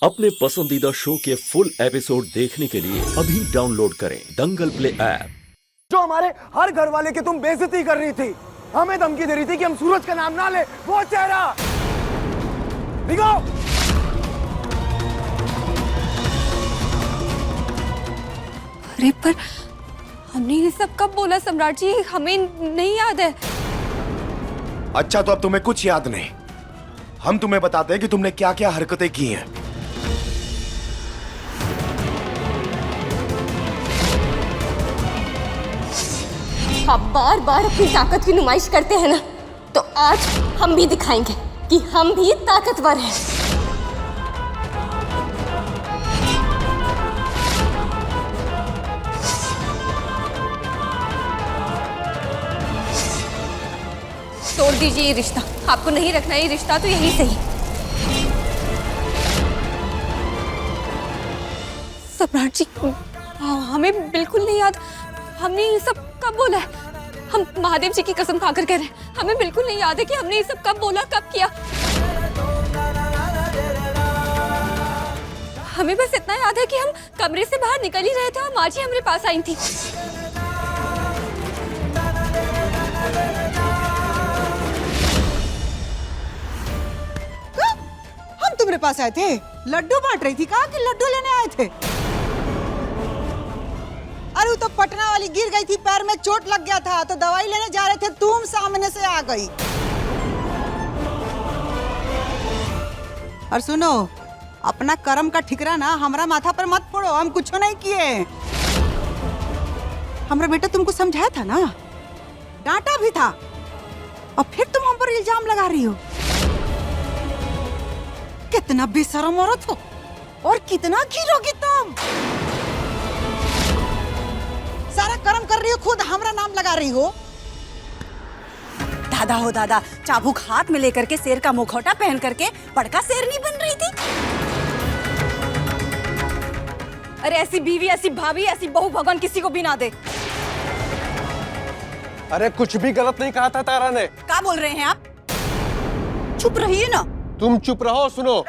अपने पसंदीदा शो के फुल एपिसोड देखने के लिए अभी डाउनलोड करें दंगल प्ले ऐप। जो हमारे हर घर वाले की तुम बेइज्जती कर रही थी, हमें धमकी दे रही थी कि हम सूरज का नाम ना ले, वो चेहरा दिखाओ। अरे पर हमने ये सब कब बोला सम्राट जी, हमें नहीं याद है। अच्छा तो अब तुम्हें कुछ याद नहीं, हम तुम्हें बताते हैं कि तुमने क्या क्या हरकतें की हैं। आप बार बार अपनी ताकत की नुमाइश करते हैं ना, तो आज हम भी दिखाएंगे कि हम भी ताकतवर हैं। तोड़ दीजिए ये रिश्ता, आपको नहीं रखना ये रिश्ता तो यही सही। सम्राट जी हमें बिल्कुल नहीं याद, हमने ये सब कब बोला है? हम महादेव जी की कसम खाकर कह रहे हैं, हमें बिल्कुल नहीं याद है कि हमने ये सब कब बोला, कब किया। हमें बस इतना याद है कि हम कमरे से बाहर निकल ही रहे थे और माँ जी हमारे पास आई थी। हम तुम्हारे पास आए थे, लड्डू बांट रही थी, कहा कि लड्डू लेने आए थे। अरे वो तो पटना वाली गिर गई थी, पैर में चोट लग गया था, तो दवाई लेने जा रहे थे, तुम सामने से आ गई। और सुनो, अपना कर्म का ठिकरा ना हमारा माथा पर मत फोड़ो, हम कुछ नहीं किए। हमारा बेटा तुमको समझाया था ना, डांटा भी था, और फिर तुम हम पर इल्जाम लगा रही हो। कितना बेशरम औरत हो और कितना गिरोगी तुम। सारा कर्म कर रही हो, खुद हमरा नाम लगा रही हो। दादा हो दादा, चाबुक हाथ में लेकर के शेर का मुखौटा पहन करके बड़का शेरनी बन रही थी। अरे ऐसी बीवी, ऐसी भाभी, ऐसी बहू भगवान किसी को भी ना दे। अरे कुछ भी गलत नहीं कहा था तारा ने। क्या बोल रहे हैं आप? चुप रहिए ना। तुम चुप रहो। सुनो,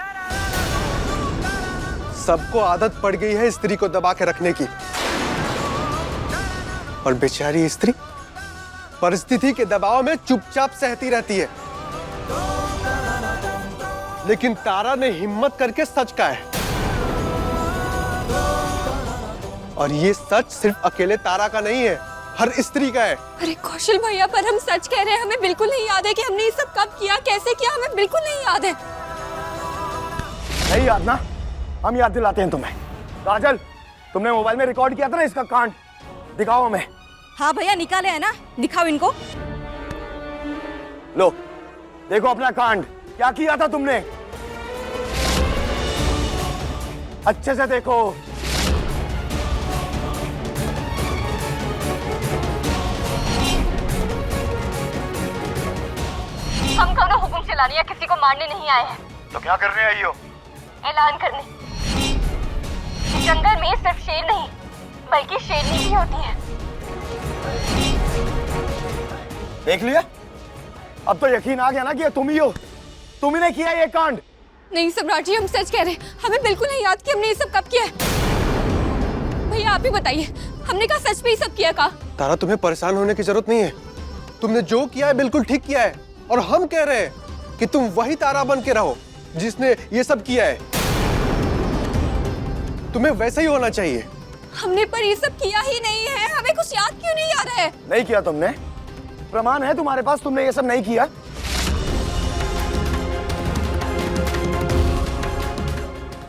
सबको आदत पड़ गई है स्त्री को दबा के रखने की, और बेचारी स्त्री परिस्थिति के दबाव में चुपचाप सहती रहती है। लेकिन तारा ने हिम्मत करके सच कहा है, और ये सच सिर्फ अकेले तारा का नहीं है, हर स्त्री का है। अरे कौशल भैया, पर हम सच कह रहे हैं, हमें बिल्कुल नहीं याद है कि हमने ये सब कब किया, कैसे किया, हमें बिल्कुल नहीं याद है। नहीं याद ना, हम याद दिलाते हैं तुम्हें। काजल, तुमने मोबाइल में रिकॉर्ड किया था ना इसका कांड, दिखाओ हमें। हाँ भैया निकाले है ना, दिखाओ इनको। लो देखो अपना कांड, क्या किया था तुमने, अच्छे से देखो। हम कौनो हुक्म चलाने या किसी को मारने नहीं आए हैं। तो क्या करने आई हो? ऐलान करने। जंगल में सिर्फ शेर नहीं, बल्कि शेरनी भी होती है। देख लिया, अब तो यकीन आ गया ना कि ये तुम ही हो, तुम ही ने किया ये कांड। नहीं सम्राट जी, हम सच कह रहे हैं, हमें बिल्कुल नहीं याद कि हमने ये सब कब किया है। भैया आप ही बताइए, हमने कहा सच में ये सब किया? कहा तारा, तुम्हें परेशान होने की जरूरत नहीं है। तुमने जो किया है बिल्कुल ठीक किया है, और हम कह रहे हैं कि तुम वही तारा बन के रहो जिसने ये सब किया है। तुम्हें वैसे ही होना चाहिए। हमने पर ये सब किया ही नहीं है, हमें कुछ याद क्यों नहीं आ रहा है? नहीं किया तुमने, प्रमाण है तुम्हारे पास, तुमने ये सब नहीं किया।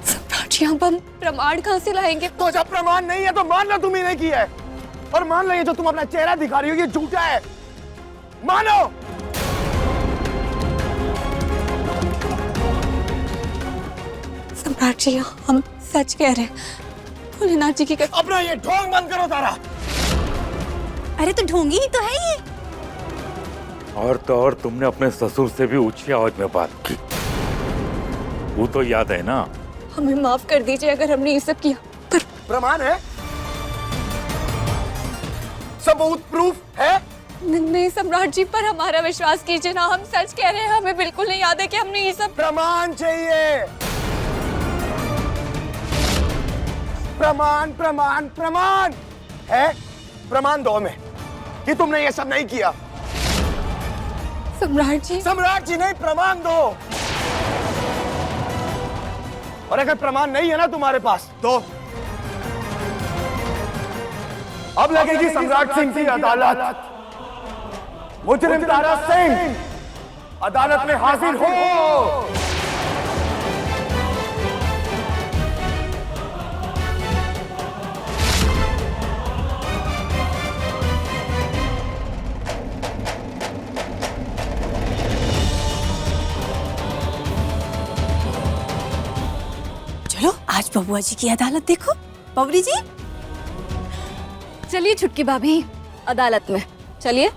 सम्राट जी, अब हम प्रमाण कहाँ से लाएंगे? तो जब प्रमाण नहीं है तो मान लो तुम ही नहीं किया है, और मान लो ये जो तुम अपना चेहरा दिखा रही हो ये झूठा है, मानो। सम्राट जी हम सच कह रहे हैं, भोलेनाथ जी की कसम। अपना ये ढोंग बंद करो तारा। अरे तो ढोंगी ही तो है ये। और तो और तुमने अपने ससुर से भी ऊंची आवाज में बात की, वो तो याद है ना? हमें माफ कर दीजिए अगर हमने ये सब किया, पर प्रमाण है, सबूत, प्रूफ है। नहीं सम्राट जी, पर हमारा विश्वास कीजिए ना, हम सच कह रहे हैं, हमें बिल्कुल नहीं याद है कि हमने ये सब। प्रमाण चाहिए। प्रमाण प्रमाण प्रमाण है, प्रमाण दो हमें कि तुमने ये सब नहीं किया। सम्राट जी, सम्राट जी नहीं, प्रमाण दो। और अगर प्रमाण नहीं है ना तुम्हारे पास तो अब लगेगी सम्राट सिंह की अदालत। मुजरिम तारा सिंह अदालत में हाजिर हो। चलो आज बबुआ जी की अदालत देखो। बबरी जी चलिए छुटकी भाभी, अदालत में चलिए।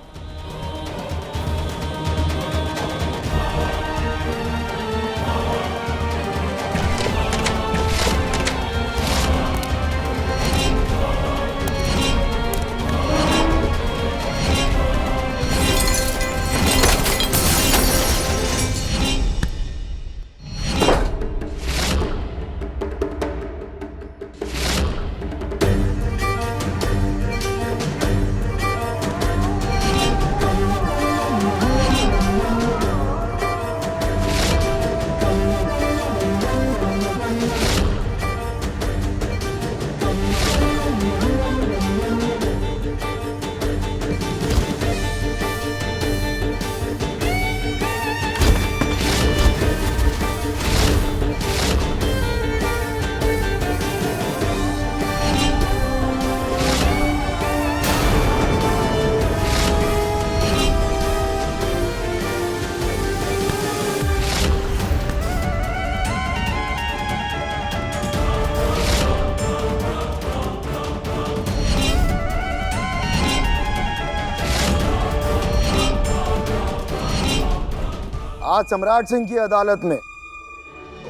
आज सम्राट सिंह की अदालत में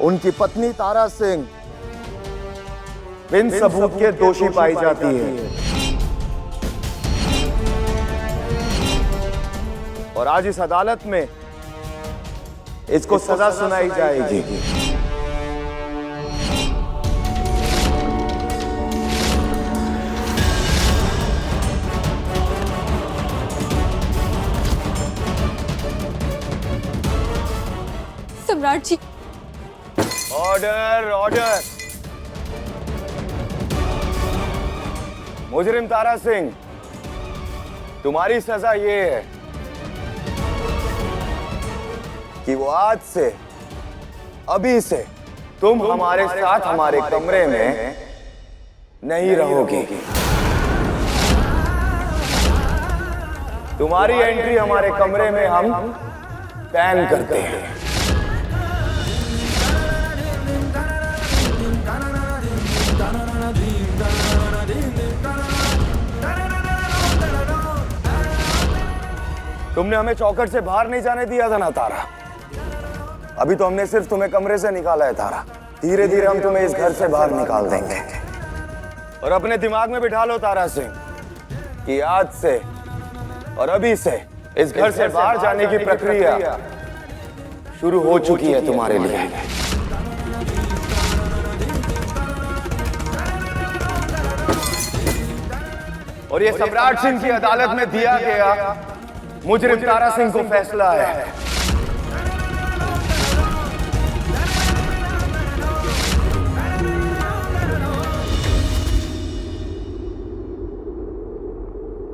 उनकी पत्नी तारा सिंह बिन सबूत के दोषी पाई जाती है और आज इस अदालत में इसको सजा सुनाई जाएगी। सम्राट जी, ऑर्डर ऑर्डर। मुजरिम तारा सिंह, तुम्हारी सजा ये है कि वो आज से, अभी से तुम हमारे साथ हमारे कमरे में नहीं रहोगी। तुम्हारी एंट्री हमारे कमरे में हम बैन करते हैं। तुमने हमें चौखट से बाहर नहीं जाने दिया था ना तारा। अभी तो हमने सिर्फ तुम्हें कमरे से निकाला है तारा। धीरे धीरे हम तुम्हें इस घर से बाहर निकाल देंगे। और अपने दिमाग में बिठा लो तारा सिंह कि आज से और अभी से इस घर से बाहर जाने की प्रक्रिया शुरू हो चुकी है तुम्हारे लिए। और ये सम्राट सिंह की अदालत में दिया गया मुजरिम तारा सिंह को फैसला है।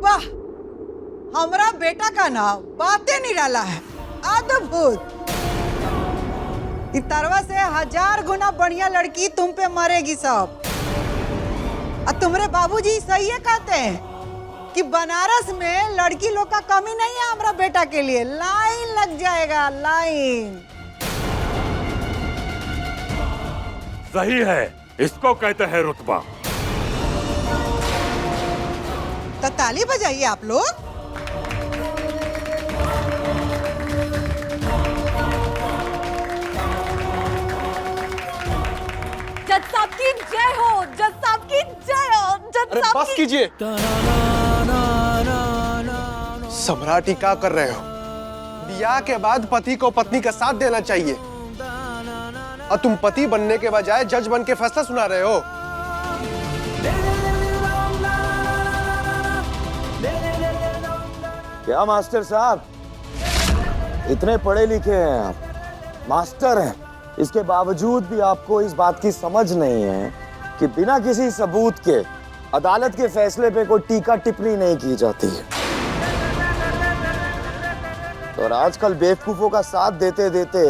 वाह, हमारा बेटा का नाम बातें निराला है, अद्भुत। इस तरह से 1000 गुना बढ़िया लड़की तुम पे मरेगी सब। और तुम्हारे बाबूजी सही है कहते हैं कि बनारस में लड़की लोग का कमी नहीं है। हमारा बेटा के लिए लाइन लग जाएगा, लाइन। सही है, इसको कहते हैं रुतबा। तो ताली बजाइए आप लोग। जज साहब की जय हो, जज साहब की जय हो, जज साहब बस कीजिए। सम्राटी क्या कर रहे हो? ब्याह के बाद पति को पत्नी का साथ देना चाहिए और तुम पति बनने के बजाय जज बन के फैसला सुना रहे हो। क्या मास्टर साहब, इतने पढ़े लिखे हैं आप, मास्टर हैं, इसके बावजूद भी आपको इस बात की समझ नहीं है कि बिना किसी सबूत के अदालत के फैसले पे कोई टीका टिप्पणी नहीं की जाती है। और आजकल बेवकूफों का साथ देते देते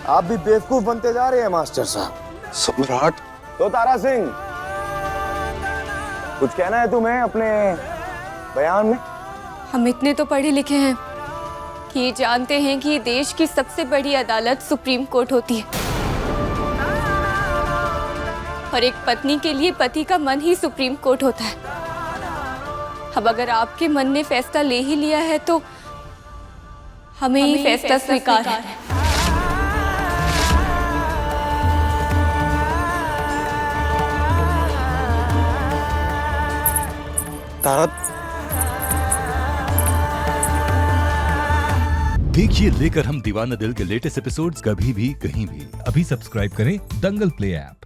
आप भी बेवकूफ बनते जा रहे हैं मास्टर साहब। सम्राट, तो तारा सिंह, कुछ कहना है तुम्हें अपने बयान में? हम इतने तो पढ़े लिखे हैं कि ये जानते हैं कि देश की सबसे बड़ी अदालत सुप्रीम कोर्ट होती है और एक पत्नी के लिए पति का मन ही सुप्रीम कोर्ट होता है। अब अगर आपके मन ने फैसला ले ही लिया है तो हमें ही फैसला स्वीकार है। तारा, देखिए लेकर हम दीवाना दिल के लेटेस्ट एपिसोड्स कभी भी कहीं भी। अभी सब्सक्राइब करें दंगल प्ले ऐप।